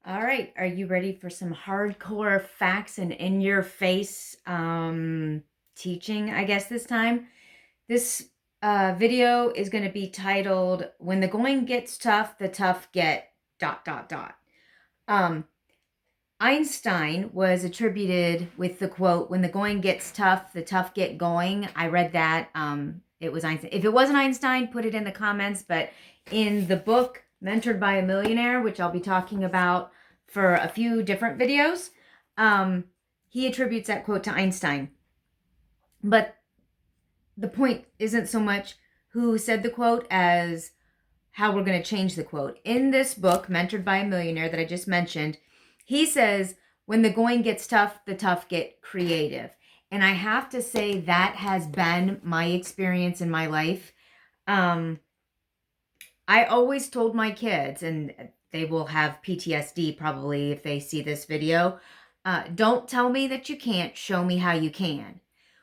All right, are you ready for some hardcore facts and in-your-face teaching, I guess this time? This video is going to be titled, When the Going Gets Tough, the Tough Get ... Um, Einstein was attributed with the quote, "When the going gets tough, the tough get going." I read that. It was Einstein. If it wasn't Einstein, put it in the comments. But in the book, Mentored by a Millionaire, which I'll be talking about for a few different videos, he attributes that quote to Einstein. But the point isn't so much who said the quote as how we're going to change the quote. In this book, Mentored by a Millionaire, that I just mentioned, he says, when the going gets tough, the tough get creative. And I have to say that has been my experience in my life. I always told my kids, and they will have PTSD probably if they see this video, don't tell me that you can't, show me how you can.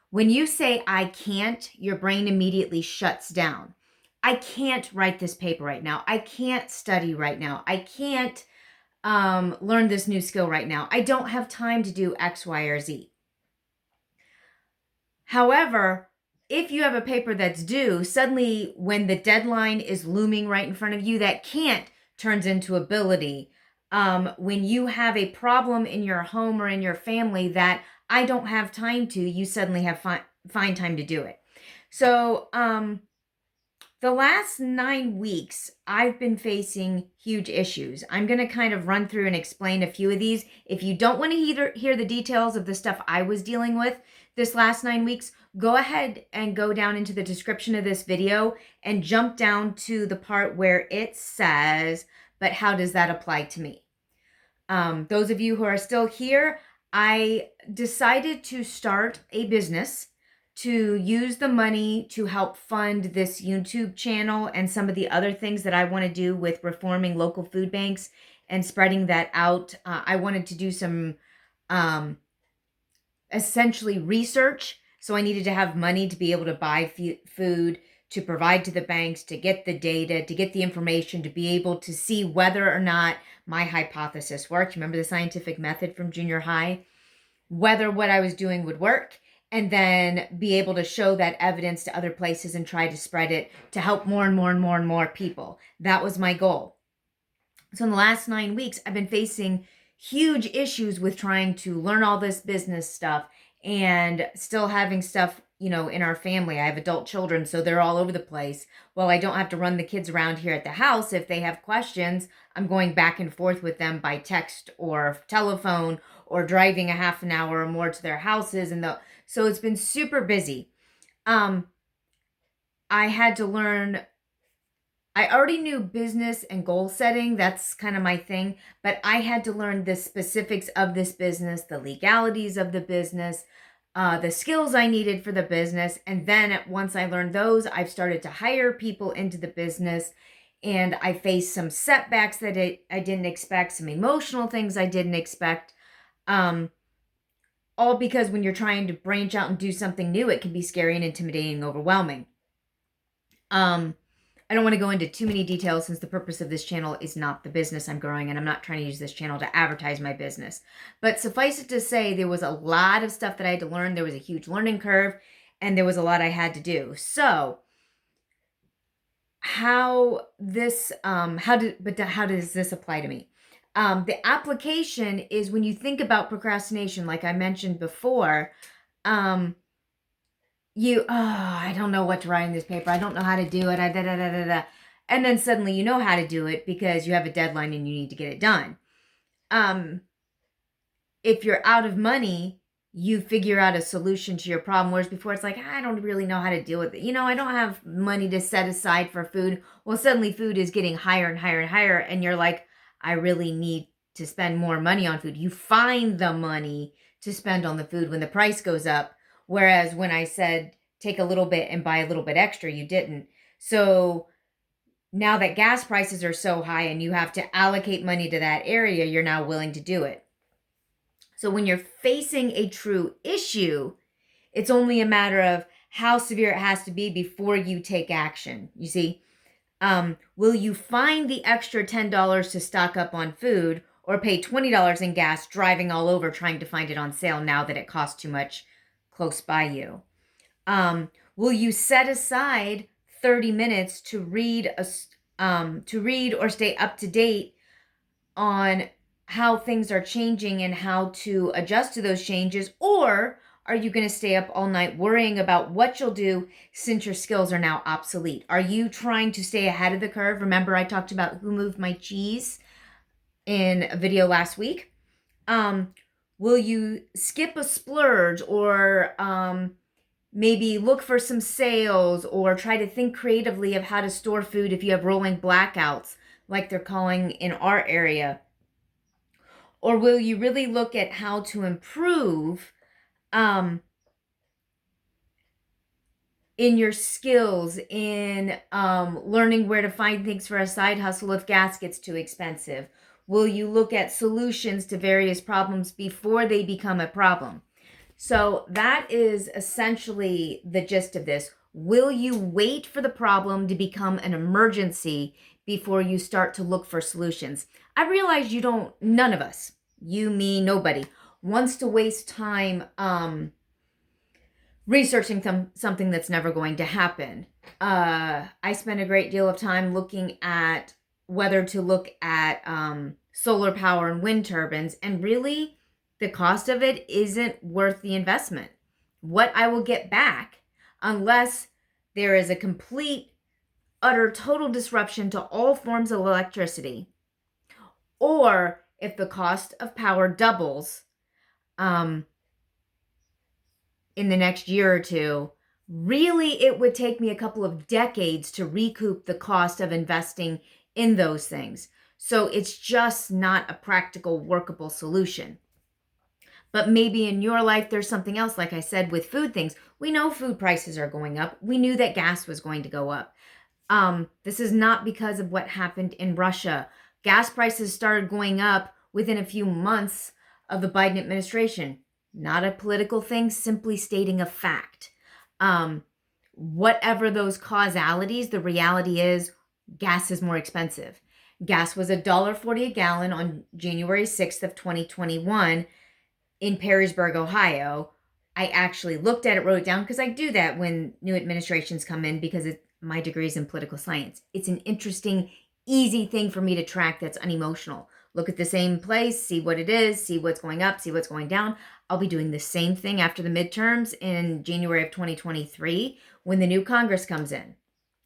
When you say I can't, your brain immediately shuts down. I can't write this paper right now. I can't study right now. I can't learn this new skill right now. I don't have time to do X, Y, or Z. However, if you have a paper that's due, suddenly when the deadline is looming right in front of you, that can't turns into ability. When you have a problem in your home or in your family that I don't have time to, you suddenly have find time to do it. So, the last 9 weeks, I've been facing huge issues. I'm going to kind of run through and explain a few of these. If you don't want to hear the details of the stuff I was dealing with this last 9 weeks, go ahead and go down into the description of this video and jump down to the part where it says, but how does that apply to me? Those of you who are still here, I decided to start a business to use the money to help fund this YouTube channel and some of the other things that I want to do with reforming local food banks and spreading that out. I wanted to do some essentially research. So I needed to have money to be able to buy food, to provide to the banks, to get the data, to get the information, to be able to see whether or not my hypothesis worked. Remember the scientific method from junior high? Whether what I was doing would work, and then be able to show that evidence to other places and try to spread it to help more and more and more and more people. That was my goal. So in the last 9 weeks, I've been facing huge issues with trying to learn all this business stuff and still having stuff, in our family. I have adult children, so they're all over the place. Well, I don't have to run the kids around here at the house. If they have questions, I'm going back and forth with them by text or telephone or driving a half an hour or more to their houses. So it's been super busy. I had to learn. I already knew business and goal setting. That's kind of my thing. But I had to learn the specifics of this business, the legalities of the business, the skills I needed for the business. And then once I learned those, I've started to hire people into the business. And I faced some setbacks that I didn't expect, some emotional things I didn't expect. All because when you're trying to branch out and do something new, it can be scary and intimidating and overwhelming. I don't want to go into too many details since the purpose of this channel is not the business I'm growing, and I'm not trying to use this channel to advertise my business. But suffice it to say, there was a lot of stuff that I had to learn. There was a huge learning curve, and there was a lot I had to do. So how does this apply to me? The application is when you think about procrastination, like I mentioned before, I don't know what to write in this paper. I don't know how to do it. And then suddenly you know how to do it because you have a deadline and you need to get it done. If you're out of money, you figure out a solution to your problem. Whereas before it's like, I don't really know how to deal with it. I don't have money to set aside for food. Well, suddenly food is getting higher and higher and higher. And you're like, I really need to spend more money on food. You find the money to spend on the food when the price goes up. Whereas when I said, take a little bit and buy a little bit extra, you didn't. So now that gas prices are so high and you have to allocate money to that area, you're now willing to do it. So when you're facing a true issue, it's only a matter of how severe it has to be before you take action. You see, will you find the extra $10 to stock up on food, or pay $20 in gas driving all over trying to find it on sale now that it costs too much close by you? Will you set aside 30 minutes to read or stay up to date on how things are changing and how to adjust to those changes? Or are you going to stay up all night worrying about what you'll do since your skills are now obsolete? Are you trying to stay ahead of the curve? Remember, I talked about who moved my cheese in a video last week. Will you skip a splurge, or maybe look for some sales, or try to think creatively of how to store food if you have rolling blackouts, like they're calling in our area? Or will you really look at how to improve in your skills, in learning where to find things for a side hustle if gas gets too expensive? Will you look at solutions to various problems before they become a problem? So that is essentially the gist of this. Will you wait for the problem to become an emergency before you start to look for solutions? I realize none of us, you, me, nobody, wants to waste time researching something that's never going to happen. I spent a great deal of time looking at whether to look at solar power and wind turbines, and really the cost of it isn't worth the investment. What I will get back, unless there is a complete, utter, total disruption to all forms of electricity, or if the cost of power doubles in the next year or two, really it would take me a couple of decades to recoup the cost of investing in those things. So it's just not a practical, workable solution. But maybe in your life, there's something else. Like I said, with food things, we know food prices are going up. We knew that gas was going to go up. This is not because of what happened in Russia. Gas prices started going up within a few months of the Biden administration. Not a political thing, simply stating a fact. Whatever those causalities, the reality is gas is more expensive. Gas was $1.40 a gallon on January 6th of 2021 in Perrysburg, Ohio. I actually looked at it, wrote it down, because I do that when new administrations come in, because my degree is in political science. It's an interesting, easy thing for me to track that's unemotional. Look at the same place, see what it is, see what's going up, see what's going down. I'll be doing the same thing after the midterms in January of 2023 when the new Congress comes in.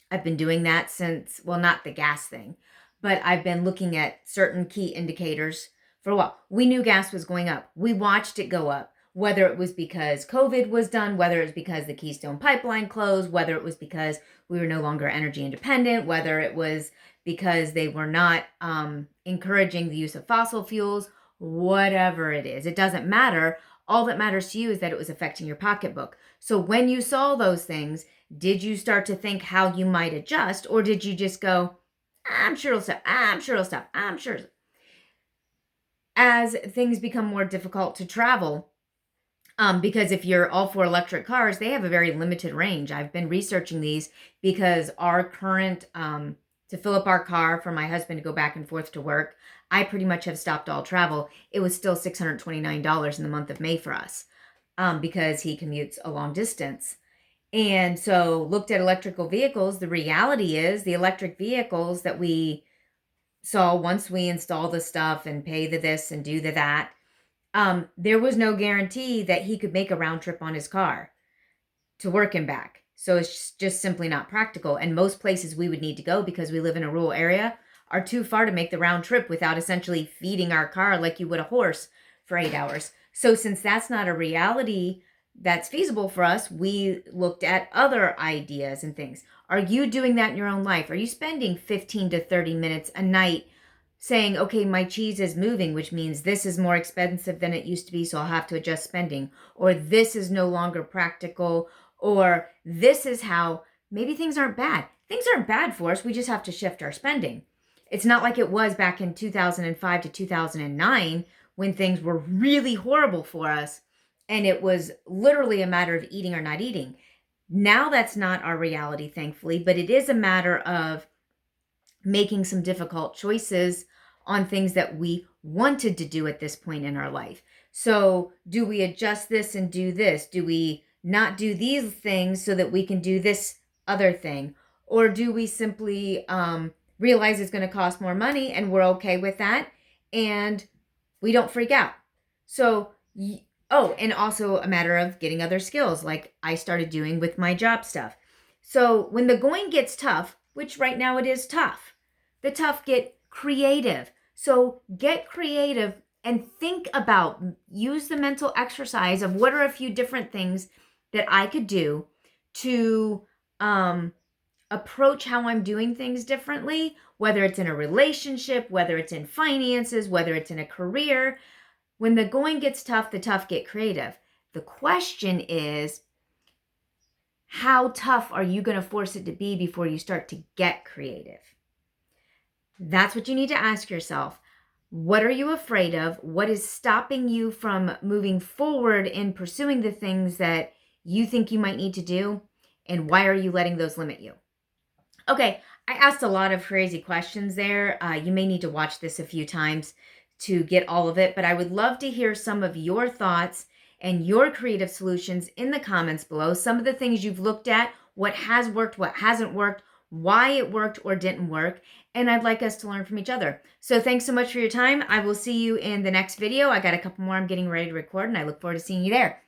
I've been doing that since, well, not the gas thing, but I've been looking at certain key indicators for a while. We knew gas was going up. We watched it go up, whether it was because COVID was done, whether it was because the Keystone Pipeline closed, whether it was because we were no longer energy independent, whether it was because they were not encouraging the use of fossil fuels, whatever it is. It doesn't matter. All that matters to you is that it was affecting your pocketbook. So when you saw those things, did you start to think how you might adjust, or did you just go, I'm sure it'll stop, I'm sure it'll stop, I'm sure. As things become more difficult to travel, because if you're all for electric cars, they have a very limited range. I've been researching these because our current, to fill up our car for my husband to go back and forth to work, I pretty much have stopped all travel. It was still $629 in the month of May for us, because he commutes a long distance. And so looked at electrical vehicles. The reality is the electric vehicles that we saw once we install the stuff and pay the this and do the that, there was no guarantee that he could make a round trip on his car to work and back. So it's just simply not practical. And most places we would need to go, because we live in a rural area, are too far to make the round trip without essentially feeding our car like you would a horse for 8 hours. So since that's not a reality that's feasible for us, we looked at other ideas and things. Are you doing that in your own life? Are you spending 15 to 30 minutes a night saying, okay, my cheese is moving, which means this is more expensive than it used to be, so I'll have to adjust spending, or this is no longer practical, or this is how, maybe things aren't bad. Things aren't bad for us. We just have to shift our spending. It's not like it was back in 2005 to 2009 when things were really horrible for us, and it was literally a matter of eating or not eating. Now that's not our reality, thankfully, but it is a matter of making some difficult choices on things that we wanted to do at this point in our life. So do we adjust this and do this? Do we not do these things so that we can do this other thing? Or do we simply realize it's going to cost more money and we're okay with that and we don't freak out? So, and also a matter of getting other skills like I started doing with my job stuff. So when the going gets tough, which right now it is tough, the tough get creative. So get creative and think about, use the mental exercise of what are a few different things that I could do to approach how I'm doing things differently, whether it's in a relationship, whether it's in finances, whether it's in a career. When the going gets tough, the tough get creative. The question is, how tough are you going to force it to be before you start to get creative? That's what you need to ask yourself. What are you afraid of? What is stopping you from moving forward in pursuing the things that you think you might need to do? And why are you letting those limit you? Okay, I asked a lot of crazy questions there. You may need to watch this a few times to get all of it, but I would love to hear some of your thoughts and your creative solutions in the comments below. Some of the things you've looked at, what has worked, what hasn't worked, why it worked or didn't work, and I'd like us to learn from each other. So thanks so much for your time. I will see you in the next video. I got a couple more I'm getting ready to record, and I look forward to seeing you there.